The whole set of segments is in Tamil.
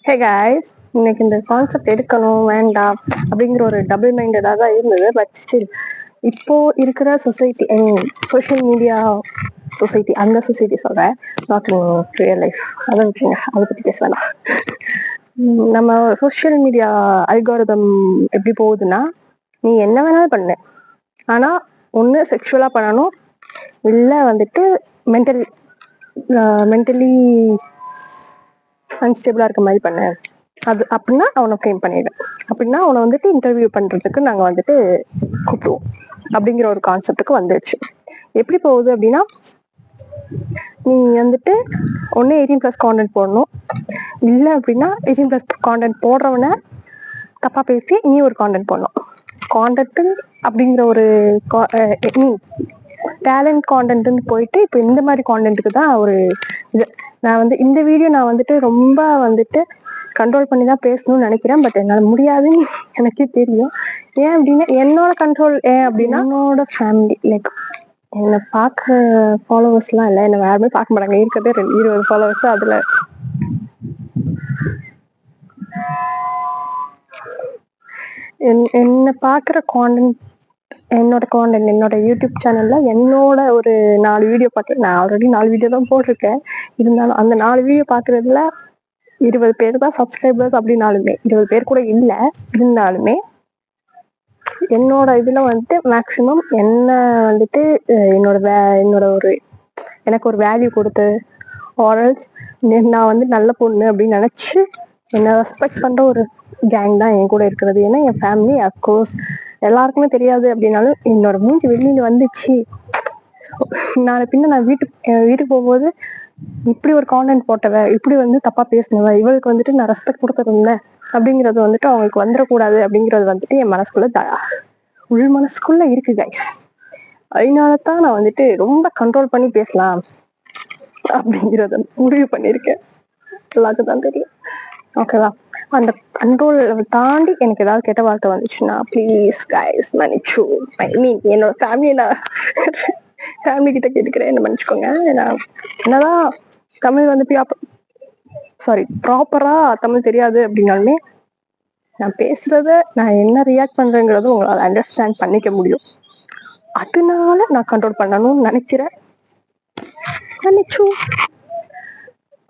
ஹே காய்ஸ், இன்னைக்கு இந்த கான்செப்ட் எடுக்கணும் வேண்டாம் அப்படிங்கிற ஒரு டபுள் மைண்டடாக தான் இருந்தது. பட் ஸ்டில் இப்போ இருக்கிற சொசைட்டி சோஷியல் மீடியா சொசைட்டி, அந்த சொசைட்டி சொல்கிறேன், நாட் இன் ரியல் லைஃப். அதை விட்டுருங்க, அதை பற்றி பேச வேணாம். நம்ம சோஷியல் மீடியா அல்காரிதம் எப்படி போகுதுன்னா, நீ என்ன வேணாலும் பண்ணு, ஆனால் ஒன்று செக்ஷுவலாக பண்ணணும், இல்லை வந்துட்டு மென்டலி அன்ஸ்டேபிளா இருக்க மாதிரி பண்ண, அது அப்படின்னா அவனை ஃப்ரேம் பண்ணிடு, அப்படின்னா அவனை வந்துட்டு இன்டர்வியூ பண்றதுக்கு நாங்க வந்துட்டு கூப்பிடுவோம் அப்படிங்கிற ஒரு கான்செப்டுக்கு வந்துருச்சு. எப்படி போகுது அப்படின்னா, நீ வந்துட்டு ஒன்னு 18+ கான்டென்ட் போடணும், இல்லை அப்படின்னா 18+ கான்டென்ட் போடுறவனை தப்பா பேசி நீ ஒரு கான்டென்ட் போடணும். கான்டென்ட் அப்படிங்கிற ஒரு டேலண்ட் கான்டென்ட்னு போயிட்டு இப்போ இந்த மாதிரி கான்டென்ட்டுக்கு தான் ஒரு இது. நான் வந்து இந்த வீடியோ நான் வந்துட்டு ரொம்ப வந்துட்டு கண்ட்ரோல் பண்ணி தான் பேசணும்னு நினைக்கிறேன். பட் என்னால் முடியாதுன்னு எனக்கே தெரியும். ஏன் அப்படின்னா, என்னோட கண்ட்ரோல் ஏன் அப்படின்னா, என்னோட ஃபேமிலி லைக் என்னை பார்க்குற ஃபாலோவர்ஸ்லாம் இல்லை, என்னை யாருமே பார்க்க மாட்டாங்க. இருக்கிறதே 20 ஃபாலோவர்ஸ். அதில் என்னை பார்க்குற என்னோட யூடியூப் சேனல்ல என்னோட ஒரு 4 வீடியோ பார்த்து, நான் ஆல்ரெடி 4 வீடியோ தான் போட்டிருக்கேன். இருந்தாலும் அந்த 4 வீடியோ பார்க்குறதுல 20 பேர் தான் சப்ஸ்கிரைபர்ஸ். அப்படின்னாலுமே 20 பேர் கூட இல்லை, இருந்தாலுமே என்னோட இதுல வந்துட்டு மேக்சிமம் என்ன வந்துட்டு என்னோட ஒரு எனக்கு ஒரு வேல்யூ கொடுத்து, ஆரல்ஸ் நான் வந்து நல்ல பொண்ணு அப்படின்னு நினைச்சு என்னை ரெஸ்பெக்ட் பண்ற ஒரு கேங் தான் என் கூட இருக்கிறது. ஏன்னா என் ஃபேமிலி அஃப்கோர்ஸ் எல்லாருக்குமே தெரியாது அப்படின்னாலும் என்னோட மூஞ்சி வெளியில வந்துச்சு. நாளை பின்ன நான் வீட்டுக்கு போகும்போது இப்படி ஒரு கான்டென்ட் போட்டவ, இப்படி வந்து தப்பா பேசினவ, இவளுக்கு வந்துட்டு நான் ரெஸ்பெக்ட் கொடுத்துருந்தேன் அப்படிங்கிறது வந்துட்டு அவங்களுக்கு வந்துடக்கூடாது அப்படிங்கிறது வந்துட்டு என் மனசுக்குள்ள உள் மனசுக்குள்ள இருக்கு கைஸ். அதனாலதான் நான் வந்துட்டு ரொம்ப கண்ட்ரோல் பண்ணி பேசலாம் அப்படிங்கிறத முடிவு பண்ணியிருக்கேன். எல்லாருக்கும் தான் தெரியும், ஓகேவா? அந்த கண்ட்ரோல் தாண்டி எனக்கு ஏதாவது கெட்ட வார்த்தை வந்துச்சுன்னா ப்ளீஸ் கைஸ் மன்னிச்சு, ஐ மீன் என்னோட ஃபேமிலி கிட்ட கேட்டுக்கிறேன், என்ன மன்னிச்சுக்கோங்க. என்னதான் தமிழ் வந்து ப்ராப்பரா தமிழ் தெரியாது அப்படின்னாலுமே நான் பேசுறத நான் என்ன ரியாக்ட் பண்றேங்கிறத உங்களால் அண்டர்ஸ்டாண்ட் பண்ணிக்க முடியும். அதனால நான் கண்ட்ரோல் பண்ணணும்னு நினைக்கிறேன்.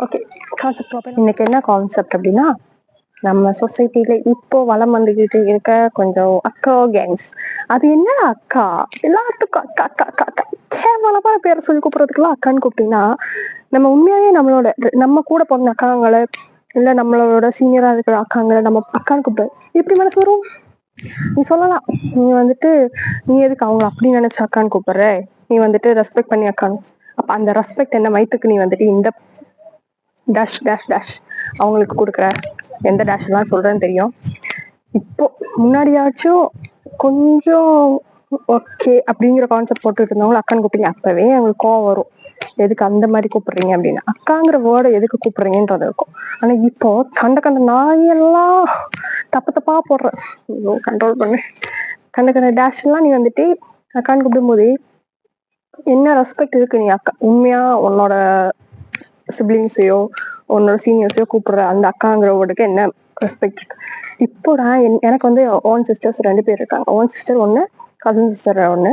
ஓகே, கான்செப்ட் இன்னைக்கு என்ன கான்செப்ட் அப்படின்னா, நம்ம சொசைட்டில இப்போ வளம் வந்துகிட்டு இருக்க கொஞ்சம் அக்கா கேங்ஸ். அது என்ன அக்கா, எல்லாத்துக்கும் அக்கா அக்கா அக்கா அக்கா, கேவலமான பேரை சொல்லி கூப்பிடுறதுக்குலாம் அக்கான்னு கூப்பிட்டீங்கன்னா, நம்ம உண்மையாவே நம்ம கூட பிறந்த அக்காங்களை, இல்லை நம்மளோட சீனியரா இருக்கிற அக்காங்களை நம்ம அக்கான்னு கூப்பிடு, எப்படி மனசு வரும்? நீ சொல்லலாம், நீ வந்துட்டு நீ எதுக்கு அவங்க அப்படி நினைச்ச அக்கான்னு கூப்பிடுற, நீ வந்துட்டு ரெஸ்பெக்ட் பண்ணி அக்கான்னு. அப்ப அந்த ரெஸ்பெக்ட் என்ன வயிற்றுக்கு நீ வந்துட்டு இந்த டேஷ் டேஷ் டேஷ் அவங்களுக்கு கொடுக்குற, எந்த டேஷ் எல்லாம் சொல்றேன்னு தெரியும். இப்போ முன்னாடியாச்சும் கொஞ்சம் ஓகே அப்படிங்கிற கான்செப்ட் போட்டுட்டு இருந்தவங்களும் அக்கான்னு கூப்பிடுங்க, அப்பவே அவங்களுக்கு கோவம் வரும். எதுக்கு அந்த மாதிரி கூப்பிடுறீங்க அப்படின்னு, அக்காங்கிற வேர்டை எதுக்கு கூப்பிடுறீங்கன்றது இருக்கும். ஆனா இப்போ கண்ட நாயெல்லாம் தப்பா போடுற, கண்ட்ரோல் பண்ணு. கண்ட டேஷ் எல்லாம் நீ வந்துட்டு அக்கான்னு கூப்பிடும் போதே என்ன ரெஸ்பெக்ட் இருக்கு? நீ அக்கா உண்மையா உன்னோட சிப்ளிங்ஸையோ உன்னோட சீனியர்ஸையோ கூப்பிடுற அந்த அக்காங்கிற வேர்டுக்கு என்ன ரெஸ்பெக்ட் இருக்கு? இப்போ எனக்கு வந்து ஓன் சிஸ்டர்ஸ் 2 பேர் இருக்காங்க. ஓன் சிஸ்டர் ஒன்று, கசின் சிஸ்டர் ஒன்று.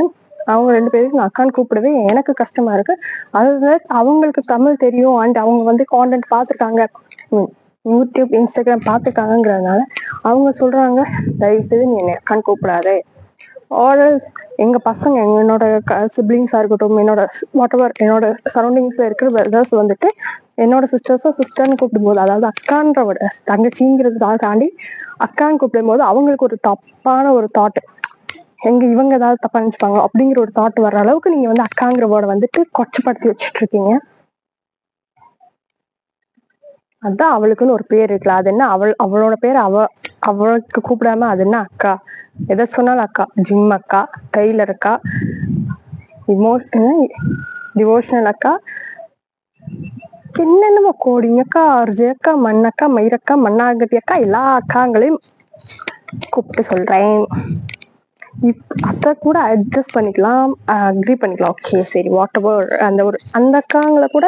அவங்க 2 பேருக்கு நான் அக்கான்னு கூப்பிடவே எனக்கு கஷ்டமா இருக்கு. அது அவங்களுக்கு தமிழ் தெரியும் அண்ட் அவங்க வந்து கான்டென்ட் பார்த்துருக்காங்க, யூடியூப் இன்ஸ்டாகிராம் பார்த்துருக்காங்கிறதுனால அவங்க சொல்றாங்க, தயவுசெய்து நீ என்னை அக்கான்னு கூப்பிடாதே. ஆர்எல்ஸ் எங்க பசங்க, என்னோட சிப்ளிங்ஸா இருக்கட்டும், என்னோட சரௌண்டிங்ஸ்ல இருக்கிற பிரதர்ஸ் வந்துட்டு என்னோட சிஸ்டர்னு கூப்பிடும் போது, அதாவது அக்கான்ற விட தங்கச்சிங்கிறது தாண்டி அக்கான்னு கூப்பிடும் போது அவங்களுக்கு ஒரு தப்பான ஒரு தாட், இவங்க ஏதாவது தப்பா நினைச்சுப்பாங்க அப்படிங்கிற ஒரு தாட் வர்ற அளவுக்கு நீங்க வந்து அக்காங்கிற வேர்டை வந்துட்டு கொச்சப்படுத்தி வச்சுட்டு இருக்கீங்க. அதான் அவளுக்குன்னு ஒரு பேர் இருக்குல்ல, அது என்ன அவளோட பேர் அவளுக்கு கூப்பிடாம அது என்ன அக்கா? எதை சொன்னாலும் அக்கா, ஜிம் அக்கா, டெய்லர் அக்கா, டிவோஷனல் அக்கா, என்னென்னமோ கோடிங் அக்கா, அர்ஜய் அக்கா, மண்ணக்கா, மயிரக்கா, மண்ணாகட்டி அக்கா, எல்லா அக்காங்களையும் கூப்பிட்டு சொல்றேன். அத கூட அட்ஜஸ்ட் பண்ணிக்கலாம், அக்ரி பண்ணிக்கலாம். ஓகே சரி வாட் எவர் அந்த அக்காங்களை கூட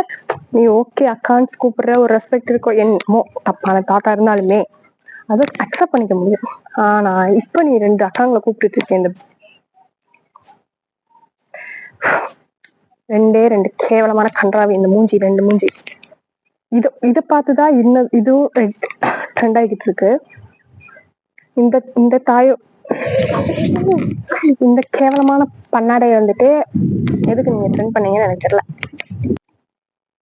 நீ ஓகே அக்கான்னு கூப்பிடுற ஒரு ரெஸ்பெக்ட் இருக்கும், என்னமோ தப்பான தாட்டா இருந்தாலுமே அதை அக்செப்ட் பண்ணிக்க முடியும். ஆனா இப்ப நீ 2 அக்காங்களை கூப்பிட்டு இருக்கேன், இந்த 2 கேவலமான கன்றாவி, இந்த மூஞ்சி 2 மூஞ்சி. இதை பார்த்துதான் இன்னும் இதுவும் ட்ரெண்ட் ஆகிட்டு இருக்கு. இந்த தாயோ இந்த கேவலமான பண்ணாடைய வந்துட்டு எதுக்கு நீங்க ட்ரெண்ட் பண்ணீங்கன்னு எனக்கு தெரியல.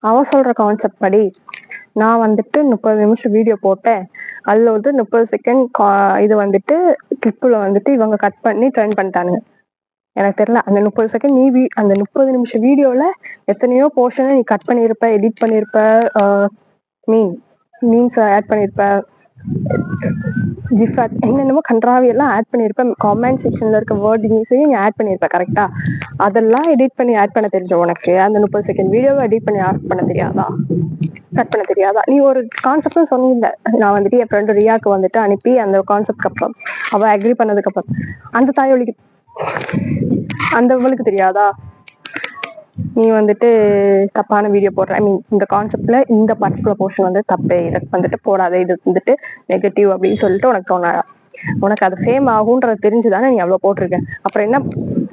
அவ சொல்ற கான்செப்ட் படி நான் வந்துட்டு 30 நிமிஷம் வீடியோ போட்டேன், அதுல வந்து 30 செகண்ட் இது வந்துட்டு கிளிப்புல வந்துட்டு இவங்க கட் பண்ணி ட்ரெண்ட் பண்ணிட்டானுங்க. எனக்கு தெரியல அந்த 30 செகண்ட் நீ அந்த 30 நிமிஷம் வீடியோல எத்தனையோ போர்ஷனை நீ கட் பண்ணிருப்ப, எடிட் பண்ணிருப்ப, மீன்ஸ் ஆட் பண்ணிருப்ப, ஜிஃபாட் என்னென்னமோ கன்றாவி எல்லாம் ஆட் பண்ணிருப்ப, கமெண்ட் செக்ஷன்ல இருக்க வேர்டிங்ஸையும் நீ ஆட் பண்ணிருப்ப. கரெக்டா? அதெல்லாம் எடிட் பண்ணி ஆட் பண்ண தெரிஞ்ச உனக்கு அந்த 30 செகண்ட் வீடியோவை எடிட் பண்ணி ஆட் பண்ண தெரியாதா, கட் பண்ண தெரியாதா? நீ ஒரு கான்செப்ட் சொன்னீங்க, நான் வந்துட்டு என் ஃப்ரெண்டு ரியாக்கு வந்துட்டு அனுப்பி அந்த கான்செப்ட் அப்புறம் அவ அக்ரி பண்ணதுக்கு அப்புறம் அந்த தாயொலிக்கு அந்த இவளுக்கு தெரியாதா நீ வந்துட்டு தப்பான வீடியோ போடுற, ஐ மீன் இந்த கான்செப்ட்ல இந்த பர்டிகுலர் போர்ஷன் வந்து தப்பு, இதுக்கு வந்துட்டு போடாத, இது வந்துட்டு நெகட்டிவ் அப்படின்னு சொல்லிட்டு உனக்கு தோணாதா? உனக்கு அது சேம் ஆகுன்றது தெரிஞ்சுதானே நீ அவ்வளவு போட்டிருக்க. அப்புறம் என்ன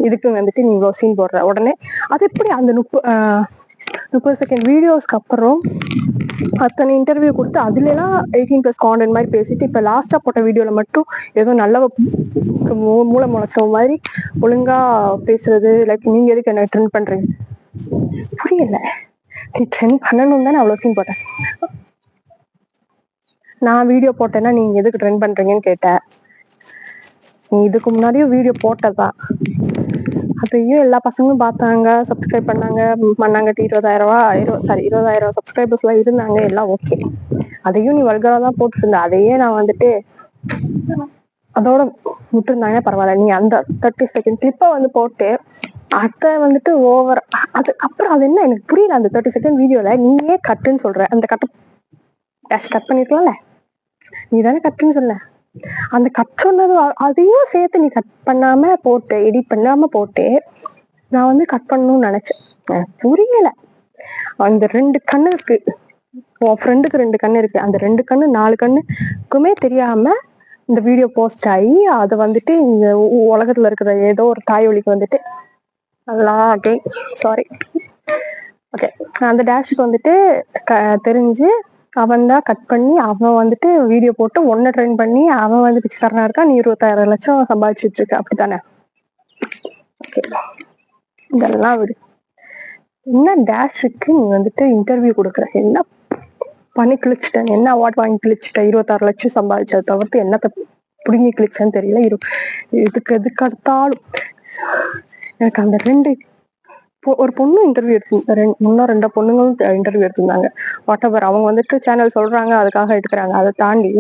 இதுக்கு வந்துட்டு நீ இவ்வளவு சீன் போடுற உடனே? அது எப்படி அந்த 30 செகண்ட் வீடியோஸ்க்கு அப்புறம் அத்தனை இன்டர்வியூ கொடுத்து அதுல எல்லாம் 18+ கான்டென்ட் மாதிரி பேசிட்டு இப்ப லாஸ்டா போட்ட வீடியோல மட்டும் ஏதோ நல்ல மூளை முளைச்ச மாதிரி ஒழுங்கா பேசுறது, லைக் நீங்க எதுக்கு என்ன ட்ரெண்ட் பண்றீங்க? புரியல. நீ ட்ரெண்ட் பண்ணணும் தானே அவ்வளவு சீன் போட்டேன். நான் வீடியோ போட்டேன்னா நீங்க எதுக்கு ட்ரெண்ட் பண்றீங்கன்னு கேட்ட. நீ இதுக்கு முன்னாடியும் வீடியோ போட்டதான், அதையும் எல்லா பசங்களும் பார்த்தாங்க, சப்ஸ்கிரைப் பண்ணாங்க. 20,000 சப்ஸ்கிரைபர்ஸ் எல்லாம் இருந்தாங்க, எல்லாம் ஓகே. அதையும் நீ வல்கரா தான் போட்டுருந்த, அதையே நான் வந்துட்டு அதோட விட்டுருந்தாங்க பரவாயில்ல. நீ அந்த 30 செகண்ட் கிளிப்பை வந்து போட்டு அத வந்துட்டு ஓவர் அது அப்புறம் அது என்ன எனக்கு புரியல. அந்த 30 செகண்ட் வீடியோல நீயே கட்டுன்னு சொல்ற, அந்த கட் பண்ணிருக்கலாம்ல, நீ தானே கட்டுன்னு சொன்ன. அந்த கட் சொன்னது அதையும் சேர்த்து நீ கட் பண்ணாம போட்டு, எடிட் பண்ணாம போட்டு நான் வந்து கட் பண்ணணும்னு நினைச்சேன். புரியல. அந்த 2 கண்ணு இருக்கு, உன் ஃப்ரெண்டுக்கு 2 கண்ணு இருக்கு, அந்த 2 கண்ணு 4 கண்ணுக்குமே தெரியாம இந்த வீடியோ போஸ்ட் ஆகி அதை வந்துட்டு இந்த உலகத்துல இருக்கிற ஏதோ ஒரு தாயொலிக்கு வந்துட்டு அதெல்லாம் ஓகே சாரி ஓகே அந்த டேஷுக்கு வந்துட்டு தெரிஞ்சு அவன் தான் கட் பண்ணி அவன் வந்துட்டு வீடியோ போட்டு ஒன்ன ட்ரெயின் பண்ணி அவன் வந்து பிச்சைக்காரனா இருக்கா, நீ 26 லட்சம் சம்பாதிச்சுட்டு இருக்க, அப்படித்தானே? ஓகே இதெல்லாம் விடு. என்ன டேஷுக்கு நீ வந்துட்டு இன்டர்வியூ கொடுக்குற, என்ன பண்ணி கிழிச்சிட்டேன், என்ன அவார்ட் வாங்கி கிழிச்சிட்டேன், 26 லட்சம் சம்பாதிச்சதை தவிர்த்து என்னத்தை புடுங்கி கிழிச்சேன்னு தெரியல. எதுக்கு எடுத்தாலும் எனக்கு அந்த 2 ஒரு பொண்ணு இன்டர்வியூ இன்னும் 2 பொண்ணுங்களும் இன்டர்வியூ எடுத்திருந்தாங்க. வாட் எவர் அவங்க வந்துட்டு சேனல் சொல்றாங்க அதுக்காக எடுக்கிறாங்க. அதை தாண்டி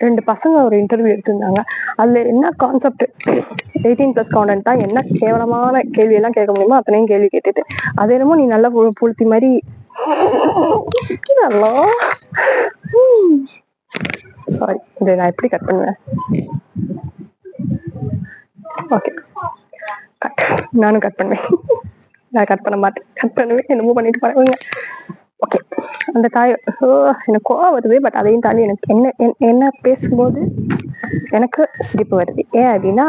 2 பசங்க ஒரு இன்டர்வியூ எடுத்திருந்தாங்க. அதுல என்ன கான்செப்ட் 18+ கான்டென்ட் தான், என்ன கேவலமான கேள்வி எல்லாம் கேட்க முடியுமோ அத்தனையும் கேள்வி கேட்டுட்டு அது என்னமோ நீ நல்ல புளுத்தி மாதிரி சாரி இதை நான் எப்படி கட் பண்ணுவேன்? ஓகே நானும் கட் பண்ணுவேன். நான் கட் பண்ண மாட்டேன், கட் பண்ணுவேன், என்னமோ பண்ணிட்டு போறேன். ஓகே அந்த தாய் எனக்கு கோவம் வருது, பட் அதையும் தாண்டி எனக்கு என்ன பேசும்போது எனக்கு சிரிப்பு வருது. ஏன் அப்படின்னா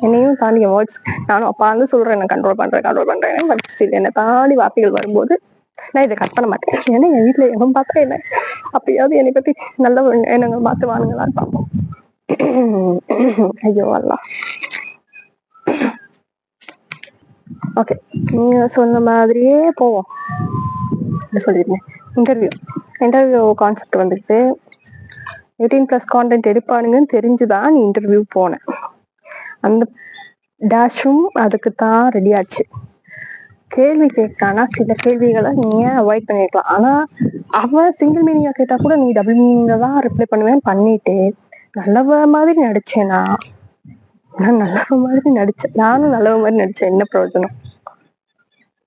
என்னையும் தாண்டி வேர்ட்ஸ் நானும் அப்பா வந்து சொல்றேன், என்ன கண்ட்ரோல் பண்றேன், பட் ஸ்டில் என்னை தாண்டி வார்த்தைகள் வரும்போது நான் இதை கட் பண்ண மாட்டேன். ஏன்னா என் வீட்டுல எவன் பார்த்தா என்ன அப்படியாவது என்னை பத்தி நல்ல எண்ணங்கள் மாத்துவானுங்களான்னு பார்ப்போம். ஐயோ அல்லா. ஓகே நீங்க சொன்ன மாதிரியே போவோம். சொல்லிருந்தேன் இன்டர்வியூ கான்செப்ட் வந்துட்டு 18+ கான்டென்ட் எடுப்பானுங்கன்னு தெரிஞ்சுதான் நீ இன்டர்வியூ போன. அந்த டேஷும் அதுக்கு தான் ரெடி ஆச்சு. கேள்வி கேட்டானா சில கேள்விகளை நீங்க அவாய்ட் பண்ணிருக்கலாம். ஆனா அவன் சிங்கிள் மீனிங்கா கேட்டா கூட நீ டபுள் மீனிங்கா தான் ரிப்ளை பண்ணுவேன் பண்ணிட்டு நல்லவ மாதிரி நடிச்சேனா? நான் நல்லவ மாதிரி நடிச்சேன், நானும் நல்லவ மாதிரி நடிச்சேன், என்ன பிரயோஜனம்?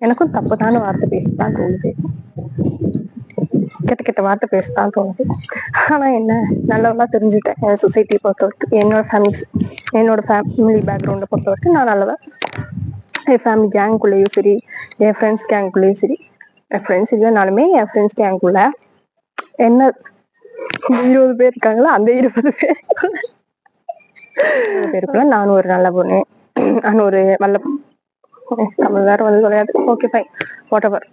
எனக்கும் தப்புதான வார்த்தை பேசதான் தோணுது. கெட்ட கெட்ட வார்த்தை பேசதான் தோணுது. ஆனா என்ன, நல்லவளா தெரிஞ்சுட்டேன் என் சொசைட்டியை பொறுத்த வரைக்கும், என்னோட ஃபேமிலி பேக்ரவுண்டை பொறுத்த வரைக்கும் நான் நல்லவன். என் ஃபேமிலி கேங்குள்ளேயும் சரி, என் ஃப்ரெண்ட்ஸ் கேங்குள்ளேயும் சரி, என் ஃப்ரெண்ட்ஸ் இல்லைனாலுமே என் ஃப்ரெண்ட்ஸ் கேங்குள்ள என்ன 20 பேர் இருக்காங்களா, அந்த 20 பேருக்குள்ள நான் ஒரு நல்ல பொண்ணு, நான் ஒரு நல்ல நம்ம வேற வந்து கிடையாது. Okay fine, what ever.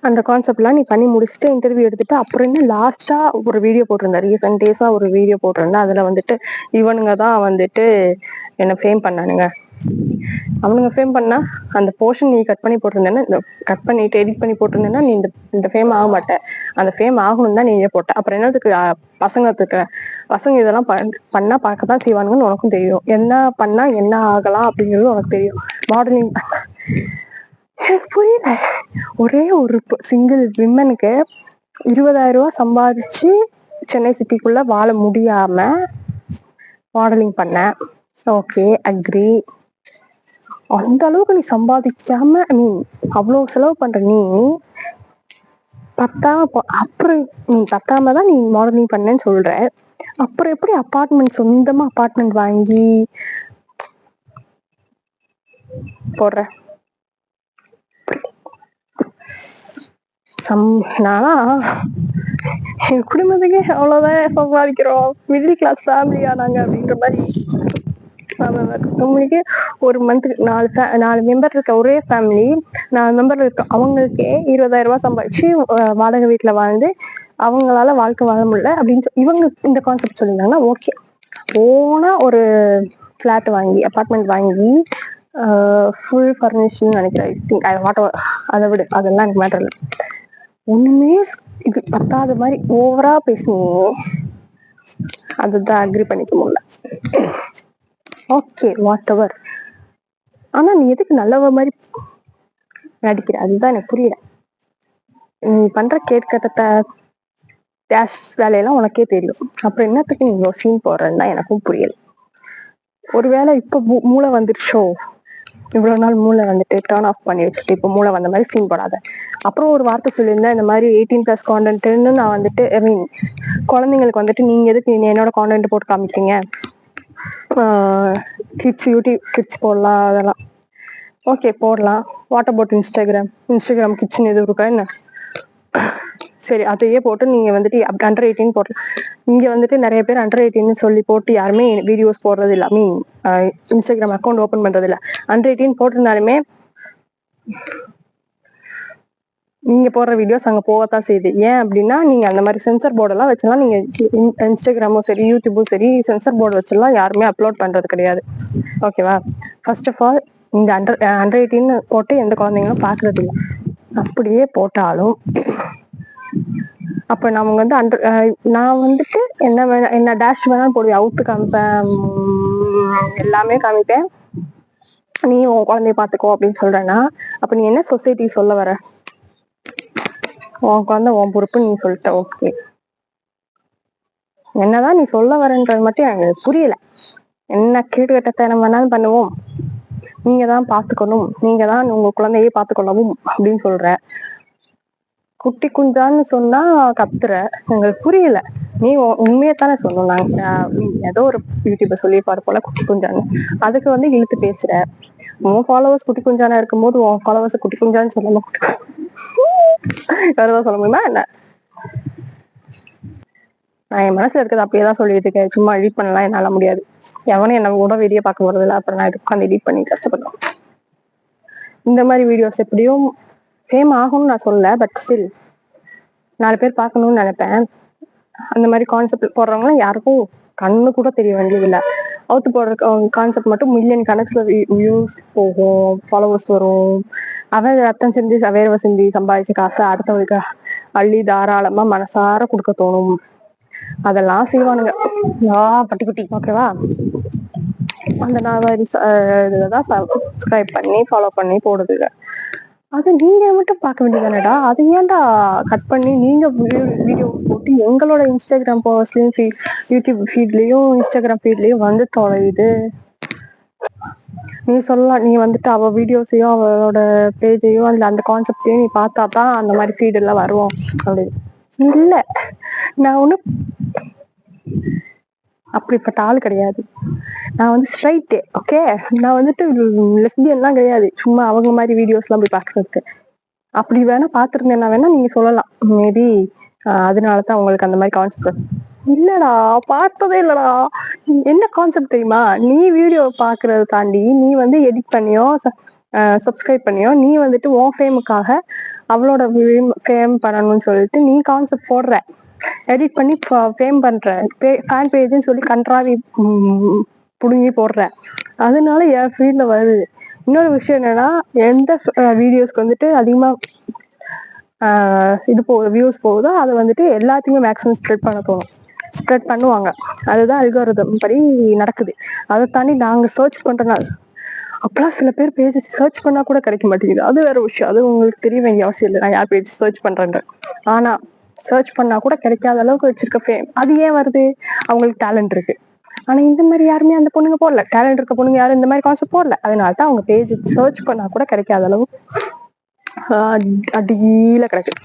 அந்த கான்செப்ட்லாம் நீ பண்ணி முடிச்சுட்டு இன்டர்வியூ எடுத்துட்டு அப்புறம் என்ன லாஸ்டா ஒரு வீடியோ போட்டிருந்தேன், ரீசெண்ட் டேஸா ஒரு வீடியோ போட்டிருந்தேன். அதுல வந்துட்டு இவனுங்க தான் வந்துட்டு என்ன ஃபேம் பண்ணானுங்க. அவனுங்க ஃபேம் பண்ணா அந்த போர்ஷன் நீ கட் பண்ணி போட்டிருந்தேன்னா, கட் பண்ணிட்டு எடிட் பண்ணி போட்டிருந்தேன்னா நீ இந்த ஃபேம் ஆக மாட்டேன். அந்த ஃபேம் ஆகணும் தான் நீயே போட்ட. அப்புறம் என்னதுக்கு பசங்க இதெல்லாம் பண்ணா பார்க்கத்தான் செய்வானுங்கன்னு உனக்கும் தெரியும். என்ன பண்ணா என்ன ஆகலாம் அப்படிங்கிறது உனக்கு தெரியும். மாடலிங் எனக்கு புரியல. ஒரே ஒரு சிங்கிள் விமனுக்கு 20,000 ரூபாய் சம்பாதிச்சு சென்னை சிட்டிக்குள்ள வாழ முடியாம மாடலிங் பண்ண. Okay, agree. அந்த அளவுக்கு நீ சம்பாதிக்காம நீ அவ்வளவு செலவு பண்ற நீ அப்புறம் நீ பத்தாம தான் நீ மாடலிங் பண்ணேன்னு சொல்ற. அப்புறம் எப்படி சொந்தமா அபார்ட்மெண்ட் வாங்கி போடுற? நானா என் குடும்பத்துக்கே அவ்வளவுதான் சம்பாதிக்கிறோம், மிடில் கிளாஸ் ஃபேமிலியா நாங்க அப்படின்ற மாதிரி. உங்களுக்கு ஒரு மந்த்துக்கு 4 மெம்பர் இருக்க ஒரே ஃபேமிலி, 4 மெம்பர் இருக்க அவங்களுக்கே 20,000 ரூபாய் சம்பாதிச்சு வாடகை வீட்டுல வாழ்ந்து அவங்களால வாழ்க்கை வாழ முடியல அப்படின்னு இவங்க இந்த கான்செப்ட் சொல்லியிருந்தாங்கன்னா ஓகே. ஓனா ஒரு பிளாட் வாங்கி அபார்ட்மெண்ட் வாங்கி ஃபுல் ஃபர்னிஷ்னு நினைக்கிறேன், அதை விட அதெல்லாம் எனக்கு மேட்டர் இல்லை. ஒண்ணுமே இது பத்தாத மாதிரி ஓவரா பேசுனீங்க, அதுதான் அக்ரி பண்ணிக்க முடியல. Okay, what ever. ஆனா நீ எதுக்கு நல்லவ மாதிரி நடிக்கிற? அதுதான் எனக்கு புரியல. நீ பண்ற கேட்கட்ட டேஷ் வேலையெல்லாம் உனக்கே தெரியும், அப்புறம் என்னத்துக்கு நீ இவ்வளோ சீன் போடுறதுன்னு தான் எனக்கும் புரியல. ஒருவேளை இப்ப மூளை வந்துருச்சோ, இவ்வளவு நாள் மூளை வந்துட்டு டர்ன் ஆஃப் பண்ணி வச்சுட்டு இப்ப மூளை வந்த மாதிரி சீன் போடாத. அப்புறம் ஒரு வார்த்தை சொல்லியிருந்தேன், இந்த மாதிரி 18+ கான்டென்ட்னு. நான் வந்துட்டு ஐ மீன் குழந்தைங்களுக்கு வந்துட்டு நீங்க எதுக்கு என்னோட கான்டென்ட் போட்டு காமிக்கிறீங்க, கிட்ஸ் யூடியூப் கிட்ஸ் போடலாம், அதெல்லாம் ஓகே போடலாம். வாட் அபவுட் இன்ஸ்டாகிராம் கிட்ஸ்ன்னு எது இருக்கா என்ன? சரி, அதையே போட்டு நீங்க வந்துட்டு அண்டர் 18 போட்டு, இங்க வந்துட்டு நிறைய பேர் அண்டர் 18 சொல்லி போட்டு யாருமே வீடியோஸ் போடுறது இல்லை, ஐ மீன் இன்ஸ்டாகிராம் அக்கௌண்ட் ஓபன் பண்றது இல்லை. அண்டர் 18 போட்டிருந்தாலுமே நீங்க போடுற வீடியோஸ் அங்க போகத்தான் செய்யுது. ஏன் அப்படின்னா நீங்க அந்த மாதிரி சென்சர் போர்டெல்லாம் வச்சலாம். நீங்க இன்ஸ்டாகிராமும் சரி யூடியூபும் சரி சென்சர் போர்டு வச்சலாம் யாருமே அப்லோட் பண்றது கிடையாது. ஓகேவா? ஃபர்ஸ்ட் ஆஃப் ஆல் இந்த அண்டர் 18 போட்டு எந்த குழந்தைங்களும் பாக்குறது இல்லை. அப்படியே போட்டாலும் அப்ப நம்ம வந்து நான் வந்துட்டு என்ன டேஷ் வேணாலும் போடுவேன், அவுத்து காமிப்பேன், எல்லாமே காமிப்பேன், நீ உன் குழந்தைய பாத்துக்கோ அப்படின்னு சொல்றேன்னா அப்ப நீ என்ன சொசைட்டி சொல்ல வர? உன் குழந்தை உன் பொறுப்பு நீ சொல்லிட்ட, ஓகே. என்னதான் நீ சொல்ல வரன்றது மட்டும் எனக்கு புரியல. என்ன கேடு கட்டத்தனம் வேணாலும் பண்ணுவோம், நீங்க தான் பாத்துக்கணும், நீங்க தான் உங்க குழந்தையே பாத்துக்கொள்ளவும் அப்படின்னு சொல்ற. குட்டி குஞ்சான்னு சொன்னா கத்துற, எங்களுக்கு புரியல. நீ உண்மையத்தானே சொல்லணும். நாங்க ஏதோ ஒரு யூடியூபர் சொல்லியிருப்பாரு போல குட்டி குஞ்சான்னு, அதுக்கு வந்து இழுத்து பேசுற. உன் ஃபாலோவர்ஸ் குட்டி குஞ்சானா இருக்கும்போது உன் ஃபாலோவர்ஸ் குட்டி குஞ்சான்னு சொல்லணும், வேறதான் சொல்ல முடியுமா என்ன? நான் என் மனசுல இருக்கிறது அப்படியேதான் சொல்லிட்டு இருக்கேன், சும்மா எடிட் பண்ணலாம் என்னால முடியாது. எவனும் என்ன கூட வீடியோ பார்க்க போறது இல்லை, அப்புறம் நான் இதுக்கு உட்காந்து எடிட் பண்ணி கஷ்டப்படுறேன். இந்த மாதிரி வீடியோஸ் எப்படியும் ஃபேம் ஆகும்னு நான் சொல்லல, பட் ஸ்டில் 4 பேர் பார்க்கணும்னு நினைப்பேன். அந்த மாதிரி கான்செப்ட் போடுறவங்க யாருக்கும் கண்ணு கூட தெரிய வேண்டியது இல்லை. அவுத்து போடுற கான்செப்ட் மட்டும் மில்லியன் கணக்குல வியூஸ் போகும், ஃபாலோவர்ஸ் வரும். அவன் ரத்தம் செஞ்சு வேர்வை செஞ்சு சம்பாதிச்ச காசை அடுத்தவங்களுக்கு அள்ளி தாராளமா மனசார கொடுக்க தோணும். அதெல்லாம் செய்வானுங்க பட்டி குட்டி. ஓகேவா? அந்த இதுலதான் சப்ஸ்கிரைப் பண்ணி ஃபாலோ பண்ணி போடுதுங்க. அது நீங்க மட்டும் பார்க்க வேண்டியதானடா, அது ஏன்டா கட் பண்ணி நீங்க வீடியோ போட்டு எங்களோட இன்ஸ்டாகிராம் போஸ்ட்லயும் யூடியூப் ஃபீட்லயும் இன்ஸ்டாகிராம் ஃபீட்லயும் வந்து தொலையுது? நீ சொல்லலாம், நீ வந்துட்டு அவ வீடியோஸையும் அவளோட பேஜையும் அந்த கான்செப்டையும் நீ பார்த்தா தான் அந்த மாதிரி ஃபீட் எல்லாம் வரும் அப்படின்னு. இல்ல, நான் ஒன்றும் அப்படிப்பட்ட ஆள் கிடையாது. நான் வந்து ஸ்ட்ரைட்டு. ஓகே, நான் வந்துட்டு லெஸ்பியன்லாம் கிடையாது. சும்மா அவங்க மாதிரி வீடியோஸ்லாம் போய் பார்க்கறதுக்கு. அப்படி வேணா பார்த்துருந்தேன்னா வேணா நீங்க சொல்லலாம், மேபி அதனாலதான் உங்களுக்கு அந்த மாதிரி கான்செப்ட். இல்லடா, பார்த்ததே இல்லடா. என்ன கான்செப்ட் தெரியுமா? நீ வீடியோ பாக்குறத தாண்டி நீ வந்து எடிட் பண்ணியோ சப்ஸ்கிரைப் பண்ணியோ நீ வந்துட்டு உன் ஃபேமுக்காக அவளோட ஃபேம் பண்ணணும்னு சொல்லிட்டு நீ கான்செப்ட் போடுற, எடிட் பண்ணி ஃபேம் பண்ற, ஃபேன் பேஜ்னு சொல்லி கண்ட்ராவி புடுங்கி போடுற. அதனால என் ஃபீல்ட்ல வருது. இன்னொரு விஷயம் என்னன்னா, எந்த வீடியோஸ்க்கு வந்துட்டு அதிகமா இது வியூஸ் போகுதோ அதை வந்துட்டு எல்லாத்தையுமே மேக்ஸிமம் ஸ்ப்ரெட் பண்ண தோணும், ஸ்ப்ரெட் பண்ணுவாங்க. அதுதான் அல்காரிதம் படி நடக்குது. அதை தாண்டி நாங்க சர்ச் பண்றனால அப்பெல்லாம் சில பேர் பேஜ் சர்ச் பண்ணா கூட கிடைக்க மாட்டேங்குது. அது வேற விஷயம், அது உங்களுக்கு தெரிய வேண்டிய அவசியம் இல்லை நான் யார் பேஜ் சர்ச் பண்றேன். ஆனா சர்ச் பண்ணா கூட கிடைக்காத அளவுக்கு வச்சிருக்க ஃபேம். அது ஏன் வருது? அவங்களுக்கு டேலண்ட் இருக்கு. ஆனா இந்த மாதிரி யாருமே அந்த பொண்ணுங்க போடல. டேலண்ட் இருக்க பொண்ணுங்க யாரும் இந்த மாதிரி கான்செப்ட் போடல. அதனாலதான் அவங்க பேஜ் சர்ச் பண்ணா கூட கிடைக்காத அளவுக்கு அடியில கிடைக்குது.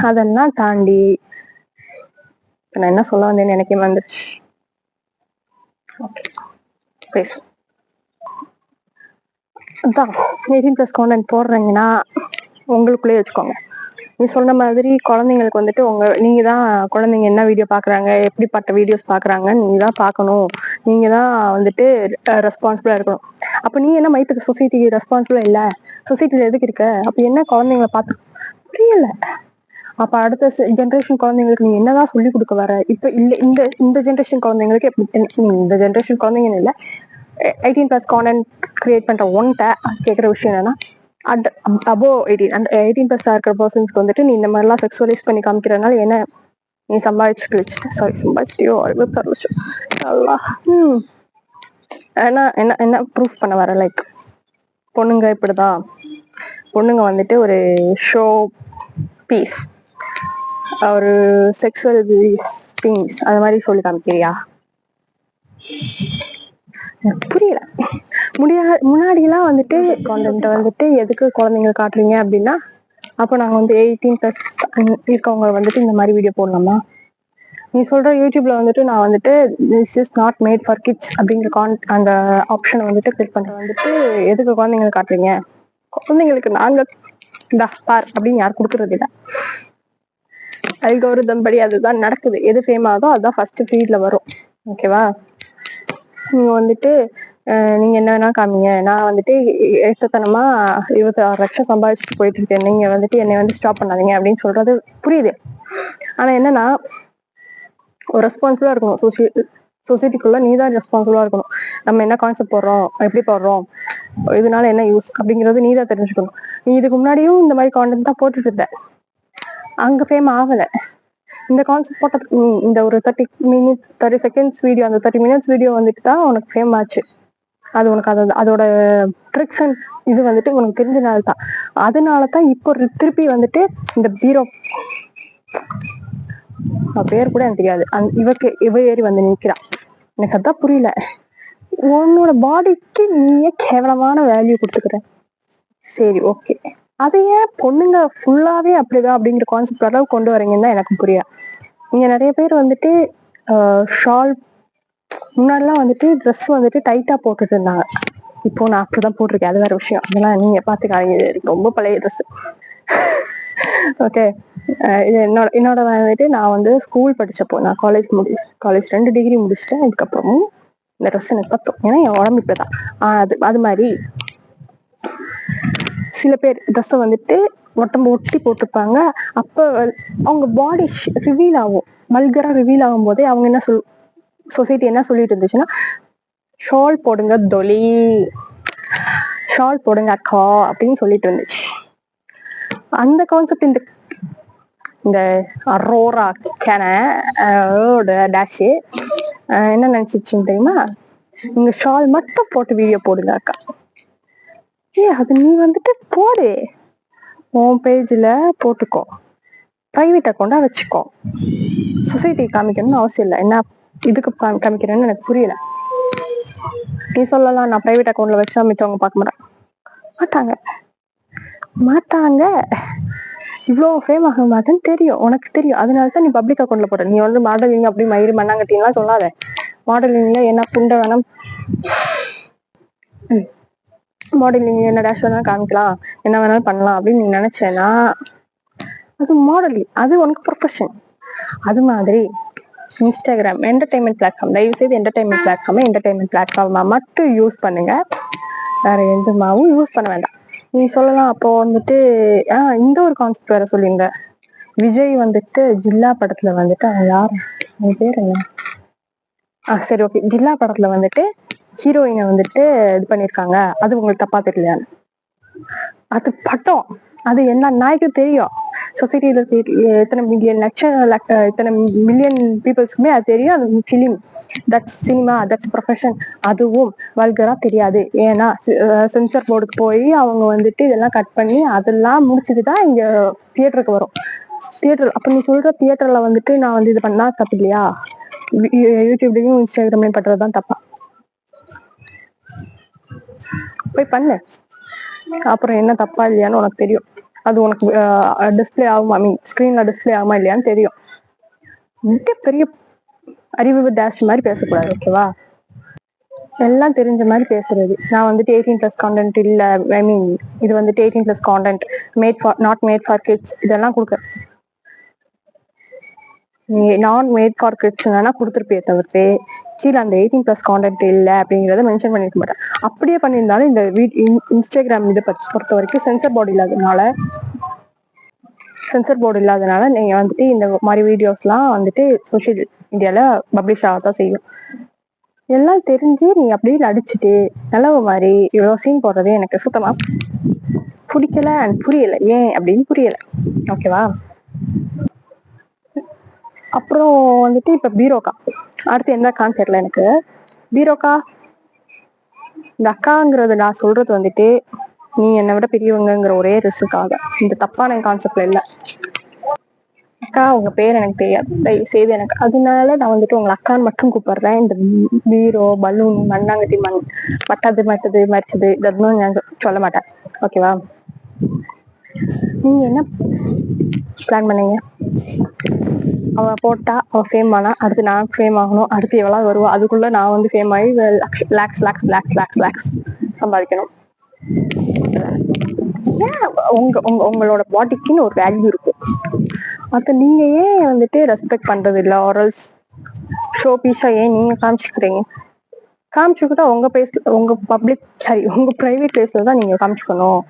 அதெல்லாம் தாண்டி நான் என்ன சொல்ல வந்தேன்னு எனக்கே வந்துருச்சு. ஓகே, பேசுவோம். அதான் 18+ கான்டென்ட் போடுறீங்கன்னா உங்களுக்குள்ளேயே வச்சுக்கோங்க. நீ சொன்ன மாதிரி குழந்தைங்களுக்கு வந்துட்டு நீங்க தான் குழந்தைங்க என்ன வீடியோ பாக்குறாங்க, எப்படிப்பட்ட வீடியோஸ் பாக்குறாங்க நீங்க தான் பார்க்கணும். நீங்க தான் வந்துட்டு ரெஸ்பான்சிபிளா இருக்கணும். அப்ப நீ என்ன மைத்துக்கு சொசைட்டிக்கு ரெஸ்பான்சிபிளா இல்ல? சொசைட்டில எதுக்கு இருக்க? அப்ப என்ன குழந்தைங்களை பார்த்து புரியல. அப்ப அடுத்த ஜென்ரேஷன் குழந்தைங்களுக்கு நீ என்னதான் சொல்லி கொடுக்க வர? இப்ப இல்ல, இந்த ஜென்ரேஷன் குழந்தைங்களுக்கு இந்த ஜென்ரேஷன் குழந்தைங்க இல்ல, 18+ கான்டென்ட் கிரியேட் பண்ற ஒன்ட்ட கேக்குற விஷயம் என்னன்னா, அபோவ் 18 அந்த 18+ இருக்கிற பர்சன்ஸ்க்கு வந்துட்டு நீ இந்த மாதிரிலாம் செக்ஸுவலைஸ் பண்ணி காமிக்கிறதுனால என்ன நீ சம்பாதிச்சிட்டியோ என்ன என்ன என்ன ப்ரூஃப் பண்ண வர? லைக் பொண்ணுங்க இப்படிதான், பொண்ணுங்க வந்துட்டு ஒரு ஷோ பீஸ், ஒரு செக்ஸுவல் திங்ஸ் அது மாதிரி சொல்லி காமிக்கிறியா? புரியல. முன்னாடி எல்லாம் வந்துட்டு கான்டென்ட் வந்துட்டு எதுக்கு குழந்தைங்களுக்கு காட்டுறீங்க அப்படின்னா, அப்ப நாங்க வந்து 18+ இருக்கவங்க வந்துட்டு இந்த மாதிரி வீடியோ போடலாமா? நீ சொல்ற யூடியூப்ல வந்துட்டு நான் வந்துட்டு this is not made for kids அப்படிங்கிற அந்த ஆப்ஷனை வந்துட்டு கிளிக் பண்றேன். வந்துட்டு எதுக்கு குழந்தைங்களுக்கு காட்டுறீங்க? குழந்தைங்களுக்கு நாங்க இந்தா பார் அப்படின்னு யாரும் கொடுக்கறது இல்லை. அல்காரிதம் படி அதுதான் நடக்குது. எது ஃபேம் ஆகுதோ அதுதான் ஃபர்ஸ்ட் ஃபீட்ல வரும். ஓகேவா? நீங்க வந்துட்டு நீங்க என்ன வேணா காமிங்க, நான் வந்துட்டு ஏற்றத்தனமா 26 லட்சம் சம்பாதிச்சுட்டு போயிட்டு இருக்கேன், நீங்க வந்துட்டு என்னை வந்து ஸ்டாப் பண்ணாதீங்க அப்படின்னு சொல்றது புரியுது. ஆனா என்னன்னா, ஒரு ரெஸ்பான்சிபிளா இருக்கணும். சொசைட்டிக்குள்ள நீ தான் ரெஸ்பான்சிபிளா இருக்கணும். நம்ம என்ன கான்செப்ட் போடுறோம், எப்படி போடுறோம், இதனால என்ன யூஸ் அப்படிங்கறது நீ தான் தெரிஞ்சுக்கணும். நீ இதுக்கு முன்னாடியும் இந்த மாதிரி கான்டென்ட் தான் போட்டுட்டு இருந்த, அங்க ஃபேம் ஆகல. இந்த கான்செப்ட் போட்டதுக்கு இந்த ஒரு 30 செகண்ட்ஸ் வீடியோ, அந்த 30 மினிட்ஸ் வீடியோ வந்துட்டு தான் உனக்கு ஃபேம் ஆச்சு. அது உனக்கு அதோட ட்ரிக்ஸ் அண்ட் இது வந்துட்டு உனக்கு தெரிஞ்சனால தான். அதனாலதான் இப்போ திருப்பி வந்துட்டு இந்த பீரோ பேர் கூட எனக்கு தெரியாது, இவ ஏறி வந்து நிக்கிறான். எனக்கு அதான் புரியல. உன்னோட பாடிக்கு நீயே கேவலமான வேல்யூ கொடுத்துக்கிற. சரி, ஓகே, அதை ஏன் பொண்ணுங்க ஃபுல்லாவே அப்படிதான் அப்படிங்கிற கான்செப்ட் அளவு கொண்டு வரீங்கன்னு தான் எனக்கு புரியா. நீங்க நிறைய பேர் வந்துட்டு ஷால் முன்னாடிலாம் வந்துட்டு ட்ரெஸ் வந்துட்டு டைட்டா போட்டுட்டு இருந்தாங்க. இப்போ நான் அப்படிதான் போட்டிருக்கேன், அது வேற விஷயம். அதெல்லாம் நீங்க பாத்துக்காதீங்க, ரொம்ப பழைய ட்ரெஸ். ஓகே, இது என்னோட வந்துட்டு நான் வந்து ஸ்கூல் படிச்சப்போ, நான் காலேஜ் 2 டிகிரி முடிச்சிட்டேன். அதுக்கப்புறமும் இந்த ட்ரெஸ் எனக்கு பத்தும், ஏன்னா என் உடம்பு இப்பதான். அது மாதிரி சில பேர் ட்ரெஸ்ஸை வந்துட்டு உடம்பு ஒட்டி போட்டிருப்பாங்க. அப்ப அவங்க பாடி ரிவீல் ஆகும், வல்கரா ரிவீல் ஆகும் போதே அவங்க என்ன சொசைட்டி என்ன சொல்லிட்டு இருந்துச்சுன்னா, ஷால் போடுங்க தொலி, ஷால் போடுங்க அக்கா அப்படின்னு சொல்லிட்டு இருந்துச்சு. அந்த கான்செப்ட் இந்த அரோரா டேஷ் என்ன நினைச்சிச்சுன்னு தெரியுமா? நீங்க ஷால் மட்டும் போட்டு வீடியோ போடுங்க அக்கா. அது நீ வந்துட்டு போடு, உன் பேஜ்ல போட்டுக்கோ, பிரைவேட் அக்கௌண்டா வச்சுக்கோ. சொசைட்டி காமிக்கணும்னு அவசியம் இல்லை. என்ன இதுக்கு காமிக்கிறேன்னு எனக்கு புரியல. நீ சொல்லலாம் நான் பிரைவேட் அக்கௌண்ட்ல வச்சா மிச்சவங்க பார்க்க மாட்டாங்க மாட்டாங்க. இவ்வளோ ஃபேம் ஆக மாட்டேன்னு தெரியும், உனக்கு தெரியும். அதனால தான் நீ பப்ளிக் அக்கௌண்ட்ல போடுற. நீ வந்து மாடலிங் அப்படி மயிறு மண்ணாங்கட்டின்லாம் சொல்லாத. மாடலிங்ல என்ன புண்டை வேணும், மாடலிங் என்ன டேஷ் வேணாலும் காமிக்கலாம், என்ன வேணாலும் பண்ணலாம் அப்படின்னு நீ நினைச்சேன்னா அது மாடலிங், அது உனக்கு ப்ரொஃபஷன். அது மாதிரி இன்ஸ்டாகிராம் என்டர்டைன்மெண்ட் பிளாட்ஃபார்ம், தயவு செய்து என்டர்டைன்மெண்ட் பிளாட்ஃபார்மா மட்டும் யூஸ் பண்ணுங்க, வேற எந்தமாவும் யூஸ் பண்ண வேண்டாம். நீ சொல்லலாம் அப்போ வந்துட்டு இந்த ஒரு கான்செப்ட் வேற சொல்லியிருந்த, விஜய் வந்துட்டு ஜில்லா படத்துல வந்துட்டு அவன் யார், அவன் பேர் என்ன, சரி ஓகே, ஜில்லா படத்துல வந்துட்டு ஹீரோயினை வந்துட்டு இது பண்ணிருக்காங்க, அது உங்களுக்கு தப்பா தெரியலையான்னு? அது பட்டம், அது என்ன நாய்க்கு தெரியும். சொசைட்டில எத்தனை மில்லியன் இத்தனை மில்லியன் பீப்புள்ஸ்க்குமே அது தெரியும். அது film, that's cinema, that's profession. அதுவும் வல்கரா தெரியாது. ஏன்னா சென்சார் போர்டுக்கு போய் அவங்க வந்துட்டு இதெல்லாம் கட் பண்ணி அதெல்லாம் முடிச்சுட்டு தான் இங்க தியேட்டருக்கு வரும். தியேட்டர் அப்ப நீ சொல்ற தியேட்டர்ல வந்துட்டு நான் வந்து இது பண்ணா தப்பு இல்லையா? யூடியூப்லயும் இன்ஸ்டாகிராம்லயும் பண்றதுதான் தப்பா? போய் பண்ணு, அப்புறம் என்ன தப்பா இல்லையான்னு உனக்கு தெரியும். அது உனக்கு டிஸ்பிளே ஆகுமா, ஐ மீன் ஸ்கிரீன்ல டிஸ்பிளே ஆகுமா இல்லையான்னு தெரியும். பெரிய அறிவு டேஷ் மாதிரி பேசக்கூடாது, ஓகேவா? எல்லாம் தெரிஞ்ச மாதிரி பேசுறது. நான் வந்துட்டு 18+ கான்டென்ட் இல்ல, ஐ மீன் இது வந்துட்டு 18+ content, not made for kids, இதெல்லாம் கொடுக்க நீ நான் மேட் ஃபார் கிட்ஸ் வேணா கொடுத்துருப்பே தவிர்த்து கீழே அந்த 18+ கான்டென்ட் இல்லை அப்படிங்கிறத மென்ஷன் பண்ணிருக்க மாட்டேன். அப்படியே பண்ணியிருந்தாலும் இந்த இன்ஸ்டாகிராம் இதை பொறுத்த வரைக்கும் சென்சர் போர்டு இல்லாதனால நீங்க வந்துட்டு இந்த மாதிரி வீடியோஸ்லாம் வந்துட்டு சோஷியல் மீடியால பப்ளிஷ் ஆகத்தான் செய்யும். எல்லாம் தெரிஞ்சு நீ அப்படியே அடிச்சுட்டு நல்லவ மாதிரி இவ்வளவு சீன் போடுறது எனக்கு சுத்தமா பிடிக்கல அண்ட் புரியல. ஏன் அப்படின்னு புரியல, ஓகேவா? அப்புறம் வந்துட்டு இப்ப பீரோக்கா, அடுத்து என்ன அக்கான்னு தெரியல எனக்கு. பீரோக்கா, இந்த அக்காங்கிறது நான் சொல்றது வந்துட்டு நீ என்னை விட பெரியவங்கிற ஒரே ரிஸ்க்குக்காக, இந்த தப்பான கான்செப்ட்ல இல்ல. அக்கா உங்க பேர் எனக்கு தெரியாது, தயவு செய்து எனக்கு, அதனால நான் வந்துட்டு உங்களை அக்கான்னு மட்டும் கூப்பிடுறேன். இந்த பீரோ, பலூன், மண்ணாங்கட்டி, மட்டது மரிச்சது இதெல்லாம் நான் சொல்ல மாட்டேன், ஓகேவா? நீங்க என்ன பிளான் பண்ணீங்க? அவ போட்டா அவ ஃபேம் ஆனா அடுத்து நான் ஃபேம் ஆகணும், அடுத்து எவ்வளவு வருவா, அதுக்குள்ள நான் வந்து ஃபேம் ஆகி லேக்ஸ் சம்பாதிக்கணும். ஏன் உங்களோட பாடிக்குன்னு ஒரு வேல்யூ இருக்கும், அத நீங்க ஏன் வந்துட்டு ரெஸ்பெக்ட் பண்றது இல்ல? ஆரல்ஸ் ஷோ பீஸா ஏன் நீங்க காமிச்சுக்கிறீங்க? காமிச்சுக்கிட்டா உங்க பிரைவேட் பிளேஸ்ல தான் நீங்க காமிச்சுக்கணும்.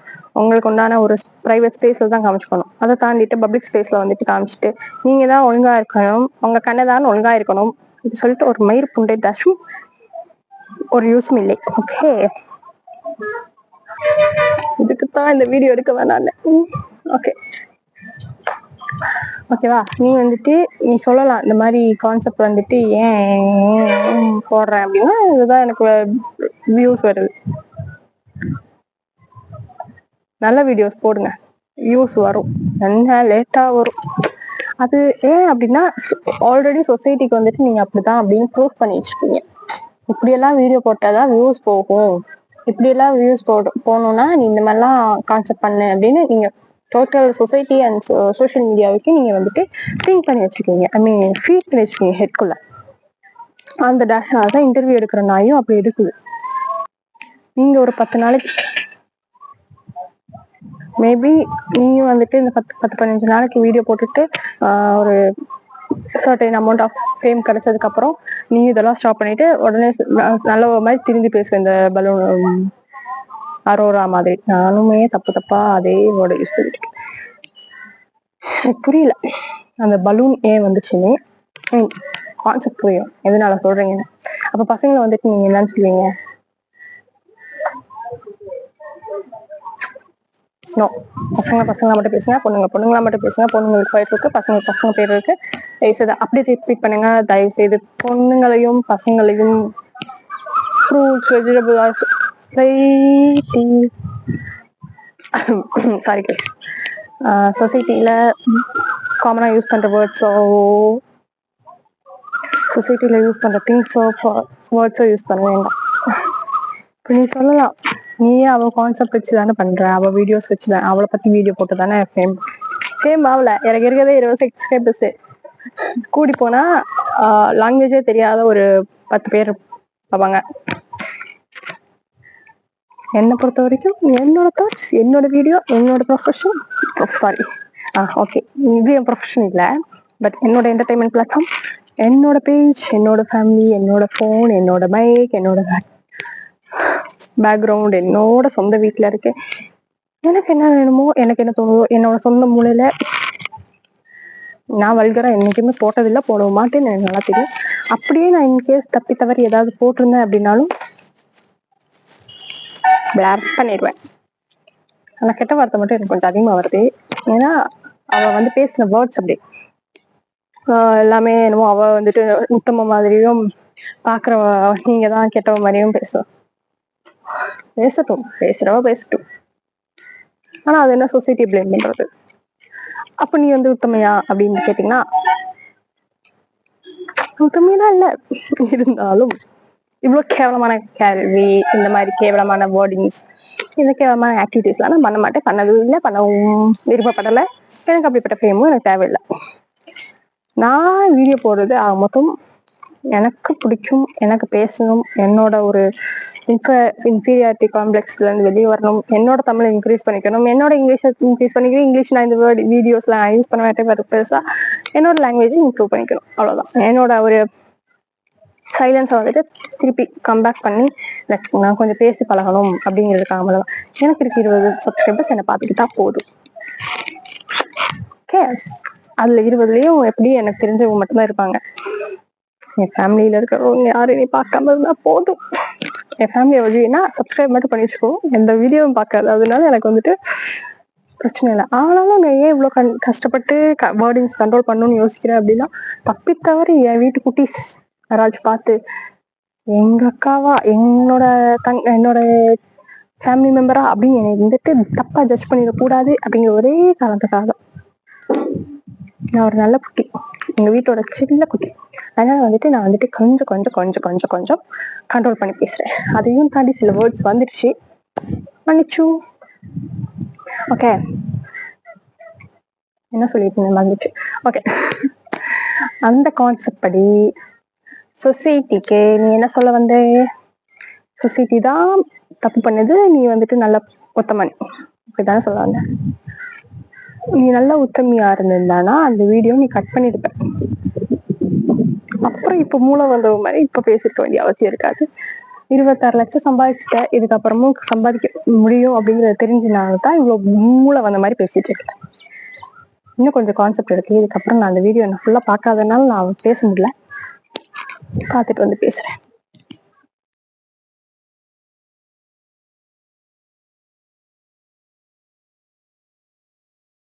உங்களுக்கு உண்டான ஒரு பிரைவேட் ஸ்பேஸ்ல தான் காமிச்சுக்கணும். அதை தாண்டிட்டு பப்ளிக் ஸ்பேஸ்ல வந்துட்டு காமிச்சிட்டு நீங்க தான் ஒழுங்கா இருக்கணும், உங்க கண்ணதான் ஒழுங்கா இருக்கணும் இது சொல்லிட்டு ஒரு மயிர் புண்டை தஷும் ஒரு யூஸும் இல்லை, ஓகே? இதுக்குத்தான் இந்த வீடியோ எடுக்க வேணாம், ஓகே ஓகேவா? நீ வந்துட்டு நீ சொல்லலாம் இந்த மாதிரி கான்செப்ட் வந்துட்டு ஏன் போடுறேன் அப்படின்னா, இதுதான் எனக்கு வியூஸ் வருது. நல்ல வீடியோஸ் போடுங்க, வியூஸ் வரும், என்ன லேட்டா வரும். அது ஏன் அப்படின்னா ஆல்ரெடி சொசைட்டிக்கு வந்துட்டு நீங்க அப்படிதான் அப்படின்னு ப்ரூவ் பண்ணி வச்சிருக்கீங்க. இப்படியெல்லாம் வீடியோ போட்டாதான் வியூஸ் போகும், இப்படியெல்லாம் வியூஸ் போகணும்னா நீ இந்த மாதிரிலாம் கான்செப்ட் பண்ணு அப்படின்னு நீங்க டோட்டல் சொசைட்டி அண்ட் சோஷியல் மீடியாவுக்கு நீங்க வந்துட்டு திங்க் பண்ணி வச்சிருக்கீங்க, ஐ மீன் ஃபீட் பண்ணி வச்சிருக்கீங்க ஹெட்குள்ள. அந்த டேஷனால தான் இன்டர்வியூ எடுக்கிற நாயும் அப்படி எடுக்குது. நீங்க ஒரு 10 நாளைக்கு மேபி நீயும் வந்துட்டு இந்த 10-15 நாளைக்கு வீடியோ போட்டுட்டு ஒரு சர்டைன் அமௌண்ட் ஆஃப் ஃபேம் கிடைச்சதுக்கு அப்புறம் நீ இதெல்லாம் ஸ்டாப் பண்ணிட்டு உடனே நல்ல மாதிரி திரும்பி பேசுவேன். இந்த பலூன் அரோரா மாதிரி நானுமே தப்பா அதே வேர்டு யூஸ் பண்ணிருக்கேன். எனக்கு புரியல அந்த பலூன் ஏன் வந்துச்சுன்னு, கான்செப்ட் புரியும் எதனால சொல்றீங்கன்னு. அப்ப பசங்களை வந்துட்டு நீங்க என்னன்னு சொல்லுவீங்க? நோ, பசங்களா மட்டும் பேசுங்க, பொண்ணுங்களா மட்டும் பேசுங்க. பொண்ணுங்களுக்கு ஒய்ஃப் இருக்கு, பசங்க பேர் இருக்கு. தயவு செய்து அப்படியே ரிப்பீட் பண்ணுங்க. தயவு செய்து பொண்ணுங்களையும் பசங்களையும் ஃப்ரூட்ஸ் வெஜிடபிள்ஸ் சாரி கைஸ், சொசைட்டில காமனா யூஸ் பண்ற வேர்ட்ஸோ சொசைட்டில யூஸ் பண்ற திங்ஸோ வேர்ட்ஸோ யூஸ் பண்ண வேண்டாம். நீ சொல்லலாம், நீயே அவ கான்செப்ட் வச்சு தானே பண்ற, அவ வீடியோஸ் வச்சுதான், அவளை பத்தி வீடியோ போட்டு தானே ஃபேம் ஆகல. எனக்கு இருக்கிறதே 20 சப்ஸ்கிரைபர்ஸ். கூடி போனா லாங்குவேஜே தெரியாத ஒரு 10 பேர் பார்ப்பாங்க. என்னை பொறுத்த வரைக்கும் என்னோட தாட்ஸ், என்னோட வீடியோ, என்னோட ப்ரொஃபஷன், சாரி ஓகே இது என் ப்ரொஃபஷன் இல்லை, பட் என்னோட என்டர்டைன்மெண்ட் பிளாட்ஃபார்ம், என்னோட பேஜ், என்னோட ஃபேமிலி, என்னோட ஃபோன், என்னோட பைக், என்னோட பேக்ரவுண்ட், என்னோட சொந்த வீட்டில் இருக்கு. எனக்கு என்ன வேணுமோ, எனக்கு என்ன தோணுதோ, என்னோட சொந்த மூலையில. நான் வல்கரா என்னைக்குமே போட்டதில்லை, போட மாட்டேன்னு எனக்கு நல்லா தெரியும். அப்படியே நான் இன்கேஸ் தப்பி தவறி ஏதாவது போட்டிருந்தேன் அப்படின்னாலும் பிளாக் பண்ணிடுவேன். ஆனா கெட்ட வார்த்தை மட்டும் எனக்கு கொஞ்சம் அதிகமா வருது. ஏன்னா அவ வந்து பேசின வேர்ட்ஸ் அப்படி எல்லாமே என்னமோ அவ வந்துட்டு உத்தம மாதிரியும் பாக்குறவ நீங்க தான் கெட்டவ மாதிரியும் பேசட்டும், பேசுறவ பேசட்டும். ஆனா அது என்ன சொசைட்டி பிளேம் பண்றது? அப்ப நீ வந்து உத்தமையா அப்படின்னு கேட்டீங்கன்னா உத்தமையெல்லாம் இல்ல. இருந்தாலும் இவ்வளவு கேவலமான கேள்வி, இந்த மாதிரி கேவலமான வேர்டிங்ஸ், இந்த கேவலமான ஆக்டிவிட்டிஸ்லாம் நான் பண்ண மாட்டேன், பண்ணதும் இல்லை, பண்ணவும் விருப்பப்படலை. எனக்கு அப்படிப்பட்ட ஃபேமும் எனக்கு தேவையில்லை. நான் வீடியோ போடுறது மொத்தம் எனக்கு பிடிக்கும், எனக்கு பேசணும், என்னோட ஒரு இன்ஃபீரியாரிட்டி காம்ப்ளெக்ஸ்ல இருந்து வெளியே வரணும், என்னோட தமிழை இன்க்ரீஸ் பண்ணிக்கணும், என்னோட இங்கிலீஷை இன்க்ரீஸ் பண்ணிக்கணும். இங்கிலீஷ் நான் இந்த வேர்ட் வீடியோஸ்ல யூஸ் பண்ண மாட்டேன், பெருசா என்னோட லாங்குவேஜை இம்ப்ரூவ் பண்ணிக்கணும், அவ்வளவுதான். என்னோட ஒரு சைலன்ஸை வந்துட்டு திருப்பி கம்பேக் பண்ணி நான் கொஞ்சம் பேசி பழகணும் அப்படிங்கிறதுக்காக தான். எனக்கு இருக்கு 20 சப்ஸ்கிரைபர்ஸ், என்னை பார்த்துக்கிட்டா போதும். ஓகே, அதுல 20லயும் எப்படி எனக்கு தெரிஞ்சவங்க மட்டும்தான் இருப்பாங்க. என் ஃபேமிலியில இருக்கிறவங்க யாரும் நீ பார்க்காம இருந்தா போதும். என் ஃபேமிலியை வழினா சப்ஸ்கிரைப் மட்டும் பண்ணி வச்சுக்கோ, எந்த வீடியோவும் பார்க்காது. அதனால எனக்கு வந்துட்டு பிரச்சனை இல்லை. ஆனாலும் நான் ஏன் இவ்வளோ கஷ்டப்பட்டு வேர்டிங்ஸ் கண்ட்ரோல் பண்ணணும்னு யோசிக்கிறேன் அப்படின்னா, தப்பி தவறி என் வீட்டு குட்டீஸ் யாராச்சும் பார்த்து எங்க அக்காவா, என்னோட ஃபேமிலி மெம்பரா அப்படின்னு என்னை வந்துட்டு தப்பா ஜட்ஜ் பண்ணிடக்கூடாது அப்படிங்கிற ஒரே காரணத்துக்காக. நான் ஒரு நல்ல குட்டி, எங்க வீட்டோட சின்ன குட்டி. அதனால வந்துட்டு நான் வந்துட்டு கொஞ்சம் கொஞ்சம் கொஞ்சம் கொஞ்சம் கொஞ்சம் கண்ட்ரோல் பண்ணி பேசுறேன். அதையும் தாண்டி சில வேர்ட்ஸ் வந்துடுச்சு, மன்னிச்சு. ஓகே, என்ன சொல்லிட்டு வந்துச்சு. ஓகே, அந்த கான்செப்ட் படி சொசைட்டிக்கு நீ என்ன சொல்ல வந்த? சொசைட்டி தான் தப்பு பண்ணுது, நீ வந்துட்டு நல்ல உத்தமன் அப்படித்தானே சொல்ல வந்த. நீ நல்ல உத்தமியா இருந்திருந்தானா அந்த வீடியோ நீ கட் பண்ணிருப்ப. அப்புறம் இப்ப மூளை வந்தவ மாதிரி இப்ப பேசிருக்க வேண்டிய அவசியம் இருக்காது. 26 லட்சம் சம்பாதிச்சுட்ட, இதுக்கப்புறமும் சம்பாதிக்க முடியும் அப்படிங்கறது தெரிஞ்சுனால்தான் இவ்வளவு மூளை வந்த மாதிரி பேசிட்டு இருக்கேன். இன்னும் கொஞ்சம் கான்செப்ட் இருக்கு. இதுக்கப்புறம் நான் அந்த வீடியோ ஃபுல்லா பார்க்காதனால நான் பேச முடியல, பார்த்துட்டு வந்து பேசுறேன்.